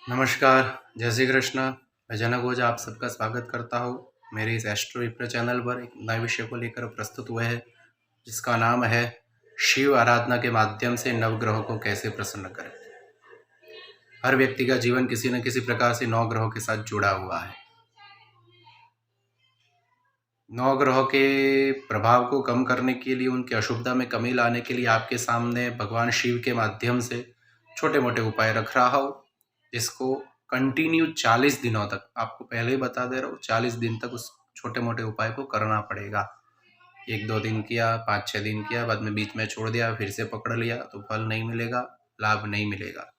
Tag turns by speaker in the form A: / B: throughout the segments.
A: नमस्कार, जय श्री कृष्ण। मैं जनक ओझा आप सबका स्वागत करता हूँ मेरे इस एस्ट्रो विप्र चैनल पर। एक नए विषय को लेकर प्रस्तुत हुए हैं जिसका नाम है शिव आराधना के माध्यम से नवग्रहों को कैसे प्रसन्न करें। हर व्यक्ति का जीवन किसी न किसी प्रकार से नौ ग्रहों के साथ जुड़ा हुआ है। नौ ग्रहों के प्रभाव को कम करने के लिए, उनकी अशुभता में कमी लाने के लिए आपके सामने भगवान शिव के माध्यम से छोटे मोटे उपाय रख रहा हूँ, जिसको कंटिन्यू 40 दिनों तक, आपको पहले ही बता दे रहा हूँ, 40 दिन तक उस छोटे मोटे उपाय को करना पड़ेगा। 1-2 दिन किया, 5-6 दिन किया, बाद में बीच में छोड़ दिया, फिर से पकड़ लिया तो फल नहीं मिलेगा, लाभ नहीं मिलेगा।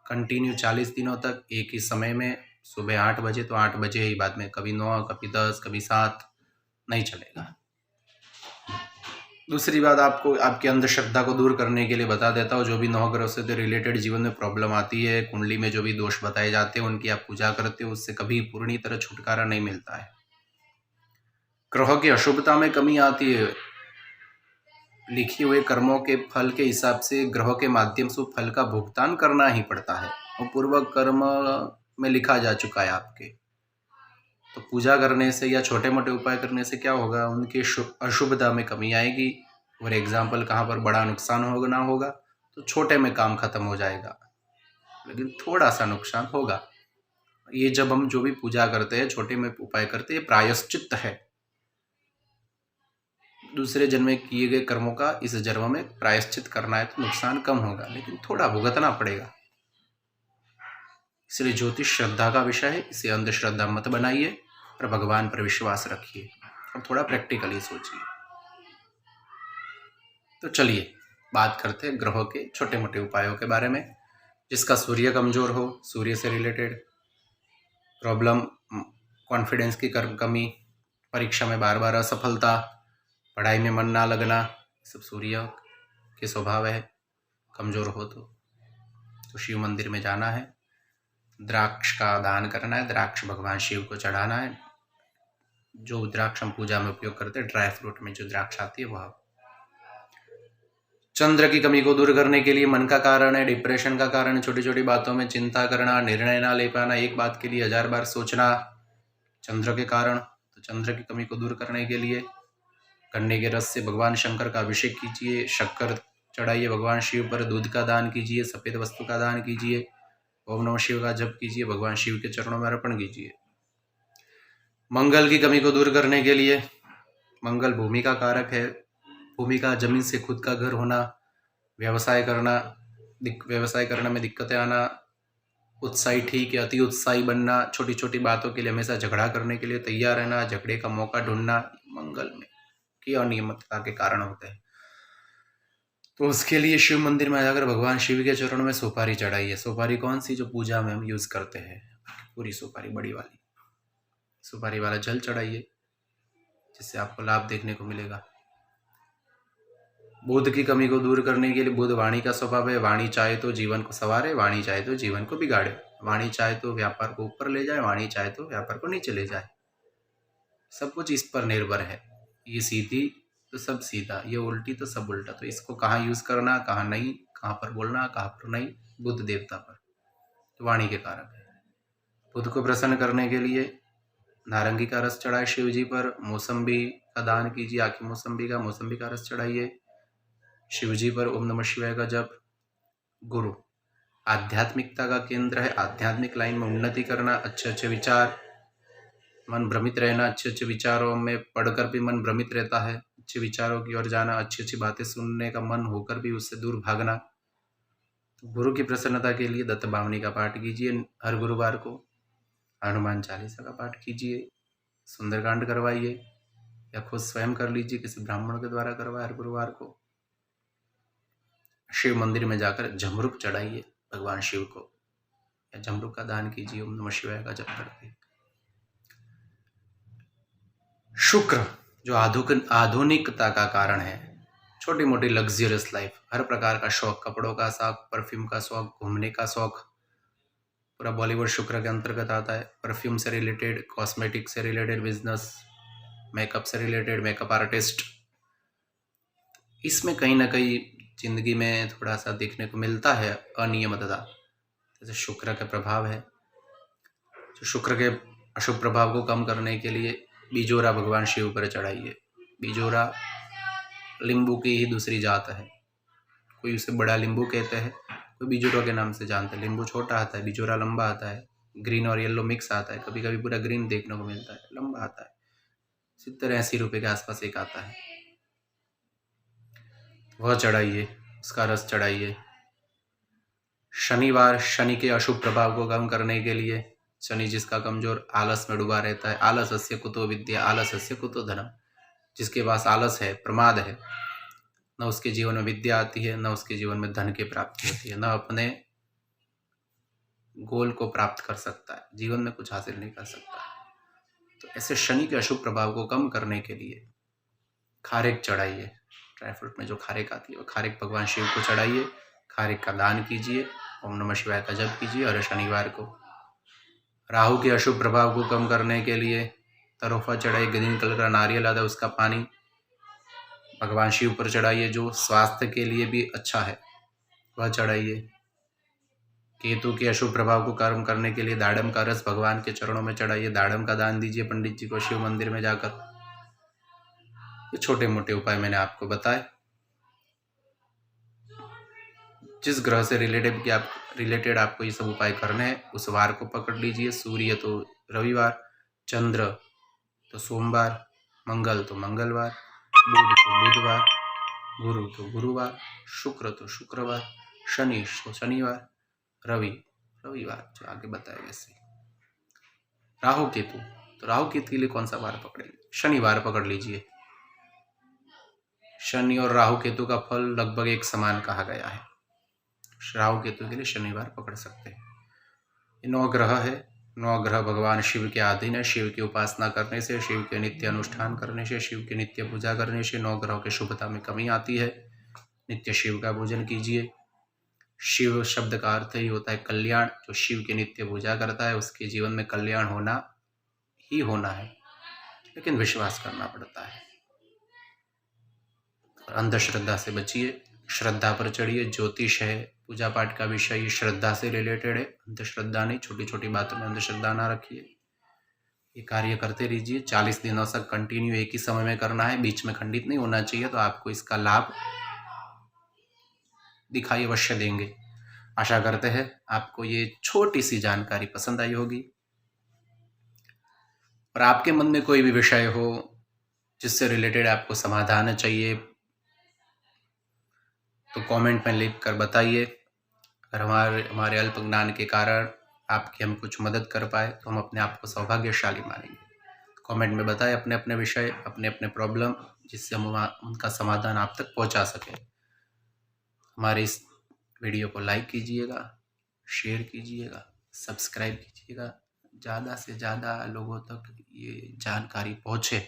A: कंटिन्यू 40 दिनों तक एक ही समय में, सुबह 8 बजे तो 8 बजे ही, बाद में कभी 9, कभी 10, कभी 7 नहीं चलेगा। दूसरी बात, आपको आपकी अंधश्रद्धा को दूर करने के लिए बता देता हूँ। जो भी नौ ग्रह से रिलेटेड जीवन में प्रॉब्लम आती है, कुंडली में जो भी दोष बताए जाते हैं, उनकी आप पूजा करते हो, उससे कभी पूरी तरह छुटकारा नहीं मिलता है। ग्रहों की अशुभता में कमी आती है। लिखे हुए कर्मों के फल के हिसाब से ग्रहों के माध्यम से फल का भुगतान करना ही पड़ता है, और पूर्व कर्म में लिखा जा चुका है आपके। तो पूजा करने से या छोटे मोटे उपाय करने से क्या होगा, उनकी अशुभता में कमी आएगी। और एग्जाम्पल, कहाँ पर बड़ा नुकसान होगा ना होगा तो छोटे में काम खत्म हो जाएगा, लेकिन थोड़ा सा नुकसान होगा। ये जब हम जो भी पूजा करते हैं, छोटे में उपाय करते हैं, प्रायश्चित है। दूसरे जन्म में किए गए कर्मों का इस जन्म में प्रायश्चित करना है तो नुकसान कम होगा, लेकिन थोड़ा भुगतना पड़ेगा। इसलिए ज्योतिष श्रद्धा का विषय है, इसे अंधश्रद्धा मत बनाइए और भगवान पर विश्वास रखिए और थोड़ा प्रैक्टिकली सोचिए। तो चलिए बात करते हैं ग्रहों के छोटे मोटे उपायों के बारे में। जिसका सूर्य कमजोर हो, सूर्य से रिलेटेड प्रॉब्लम, कॉन्फिडेंस की कमी, परीक्षा में बार बार असफलता, पढ़ाई में मन ना लगना, सब सूर्य के स्वभाव है। कमजोर हो तो शिव मंदिर में जाना है, द्राक्ष का दान करना है, द्राक्ष भगवान शिव को चढ़ाना है। जो द्राक्ष हम पूजा में उपयोग करते हैं, ड्राई फ्रूट में जो द्राक्ष आती है वह। चंद्र की कमी को दूर करने के लिए मन का कारण है, डिप्रेशन का कारण, छोटी छोटी बातों में चिंता करना, निर्णय ना ले पाना, एक बात के लिए 1000 बार सोचना, चंद्र के कारण। तो चंद्र की कमी को दूर करने के लिए गन्ने के रस से भगवान शंकर का अभिषेक कीजिए, शक्कर चढ़ाइए भगवान शिव पर, दूध का दान कीजिए, सफेद वस्तु का दान कीजिए, ओम नमः शिव का जप कीजिए, भगवान शिव के चरणों में अर्पण कीजिए। मंगल की कमी को दूर करने के लिए, मंगल भूमि का कारक है। भूमि का, जमीन से खुद का घर होना, व्यवसाय करने में दिक्कतें आना, उत्साही ठीक है, अति उत्साही बनना, छोटी छोटी बातों के लिए हमेशा झगड़ा करने के लिए तैयार रहना, झगड़े का मौका ढूंढना, मंगल में की अनियमितता के कारण होते हैं। तो उसके लिए शिव मंदिर में जाकर भगवान शिव के चरणों में सुपारी चढ़ाइए। सुपारी कौन सी, जो पूजा में हम यूज करते हैं, पूरी सुपारी, बड़ी वाली सुपारी वाला जल चढ़ाइए, जिससे आपको लाभ देखने को मिलेगा। बुध की कमी को दूर करने के लिए, बुध वाणी का स्वभाव है। वाणी चाहे तो जीवन को संवारे, वाणी चाहे तो जीवन को बिगाड़े, वाणी चाहे तो व्यापार को ऊपर ले जाए, वाणी चाहे तो व्यापार को नीचे ले जाए। सब कुछ इस पर निर्भर है। ये सीधी तो सब सीधा, ये उल्टी तो सब उल्टा। तो इसको कहाँ यूज करना, कहाँ नहीं, कहाँ पर बोलना, कहाँ पर नहीं, बुध देवता पर, तो वाणी के कारक है। बुध को प्रसन्न करने के लिए नारंगी का रस चढ़ाए शिव जी पर, मौसम्बी का दान कीजिए, आखी मौसम्बी का रस चढ़ाइए शिव जी पर, ओम नमः शिवाय का जप। गुरु आध्यात्मिकता का केंद्र है, आध्यात्मिक लाइन में उन्नति करना, अच्छे अच्छे विचार, मन भ्रमित रहना, अच्छे अच्छे विचारों में पढ़कर भी मन भ्रमित रहता है, अच्छे विचारों की ओर जाना, अच्छी अच्छी बातें सुनने का मन होकर भी उससे दूर भागना। तो गुरु की प्रसन्नता के लिए दत्त भावनी का पाठ कीजिए हर गुरुवार को, हनुमान चालीसा का पाठ कीजिए, सुंदरकांड करवाइए, या खुद स्वयं कर लीजिए, किसी ब्राह्मण के द्वारा करवाए हर गुरुवार को। शिव मंदिर में जाकर झमरुक चढ़ाइए भगवान शिव को, या झमरुक का दान कीजिए ओम नमः शिवाय का जप करके। शुक्र जो आधुनिकता का कारण है, छोटी मोटी लग्जरियस लाइफ, हर प्रकार का शौक, कपड़ों का शौक, परफ्यूम का शौक, घूमने का शौक, पूरा बॉलीवुड शुक्र के अंतर्गत आता है। परफ्यूम से रिलेटेड, कॉस्मेटिक से रिलेटेड बिजनेस, मेकअप से रिलेटेड, मेकअप आर्टिस्ट, इसमें कहीं ना कहीं जिंदगी में थोड़ा सा देखने को मिलता है अनियमितता, जैसे शुक्र का प्रभाव है। तो शुक्र के अशुभ प्रभाव को कम करने के लिए बिजोरा भगवान शिव पर चढ़ाइए। बिजोरा लींबू की ही दूसरी जात है, कोई उसे बड़ा लींबू कहते हैं, कोई बिजोरा के नाम से जानते हैं। लींबू छोटा आता है, बिजोरा लंबा आता है, ग्रीन और येलो मिक्स आता है, कभी कभी पूरा ग्रीन देखने को मिलता है, लंबा आता है, 70-80 रुपये के आसपास एक आता है, वह चढ़ाइए, उसका रस चढ़ाइए। शनिवार शनि के अशुभ प्रभाव को कम करने के लिए, शनि जिसका कमजोर आलस में डूबा रहता है, आलस्य कुतो विद्या आलस्य कुतो धनम, जिसके पास आलस है, प्रमाद है, न उसके जीवन में विद्या आती है, न उसके जीवन में धन की प्राप्ति होती है, न अपने गोल को प्राप्त कर सकता है, जीवन में कुछ हासिल नहीं कर सकता। तो ऐसे शनि के अशुभ प्रभाव को कम करने के लिए खारेक चढ़ाइए। ड्राई फ्रूट में जो खारेक आती है, वो खारेक भगवान शिव को चढ़ाइए, खारेक का दान कीजिए, ओम नमः शिवाय का जप कीजिए। और शनिवार को राहु के अशुभ प्रभाव को कम करने के लिए तरोफा चढ़ाइए, ग्रीन कलर का नारियल आता है, उसका पानी भगवान शिव पर चढ़ाइए, जो स्वास्थ्य के लिए भी अच्छा है, वह चढ़ाइए। केतु के अशुभ प्रभाव को कम करने के लिए दाड़म का रस भगवान के चरणों में चढ़ाइए, दाड़म का दान दीजिए पंडित जी को शिव मंदिर में जाकर। ये छोटे मोटे उपाय मैंने आपको बताए। जिस ग्रह से रिलेटेड आपको ये सब उपाय करने हैं, उस वार को पकड़ लीजिए। सूर्य तो रविवार, चंद्र तो सोमवार, मंगल तो मंगलवार, बुध तो बुधवार, गुरु तो गुरुवार, शुक्र तो शुक्रवार, शनि तो शनिवार, रविवार, जो आगे बताया वैसे। राहु केतु, तो राहु केतु के लिए कौन सा वार पकड़ेंगे? शनिवार पकड़ लीजिए। शनि और राहु केतु का फल लगभग एक समान कहा गया है। राहु केतु के लिए शनिवार पकड़ सकते हैं। ये 9 ग्रह है, 9 ग्रह भगवान शिव के अधीन है। शिव की उपासना करने से, शिव के नित्य अनुष्ठान करने से, शिव की नित्य पूजा करने से 9 ग्रहों की शुभता में कमी आती है। नित्य शिव का पूजन कीजिए। शिव शब्द का अर्थ ही होता है कल्याण। जो शिव की नित्य पूजा करता है, उसके जीवन में कल्याण होना ही होना है, लेकिन विश्वास करना पड़ता है। अंधश्रद्धा से बचिए, श्रद्धा पर चढ़िए। ज्योतिष है, पूजा पाठ का विषय श्रद्धा से रिलेटेड है, अंधश्रद्धा नहीं। छोटी छोटी बातों में अंधश्रद्धा ना रखिए। ये कार्य करते रहिए। 40 दिनों तक कंटिन्यू एक ही समय में करना है, बीच में खंडित नहीं होना चाहिए। तो आपको इसका लाभ दिखाई अवश्य देंगे। आशा करते हैं आपको ये छोटी सी जानकारी पसंद आई होगी। और आपके मन में कोई भी विषय हो जिससे रिलेटेड आपको समाधान चाहिए, तो कमेंट में लिख कर बताइए। अगर हमारे अल्प ज्ञान के कारण आपकी हम कुछ मदद कर पाए, तो हम अपने आप को सौभाग्यशाली मानेंगे। कमेंट में बताएं अपने अपने विषय, अपने अपने प्रॉब्लम, जिससे हम उनका समाधान आप तक पहुंचा सकें। हमारे इस वीडियो को लाइक कीजिएगा, शेयर कीजिएगा, सब्सक्राइब कीजिएगा। ज़्यादा से ज़्यादा लोगों तक ये जानकारी पहुँचे,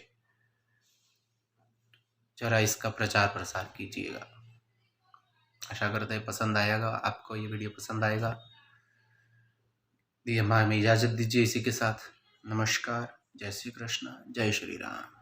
A: जरा इसका प्रचार प्रसार कीजिएगा। आशा करते हैं पसंद आएगा, आपको ये वीडियो पसंद आएगा। हमें इजाज़त दीजिए इसी के साथ। नमस्कार, जय श्री कृष्ण, जय श्री राम।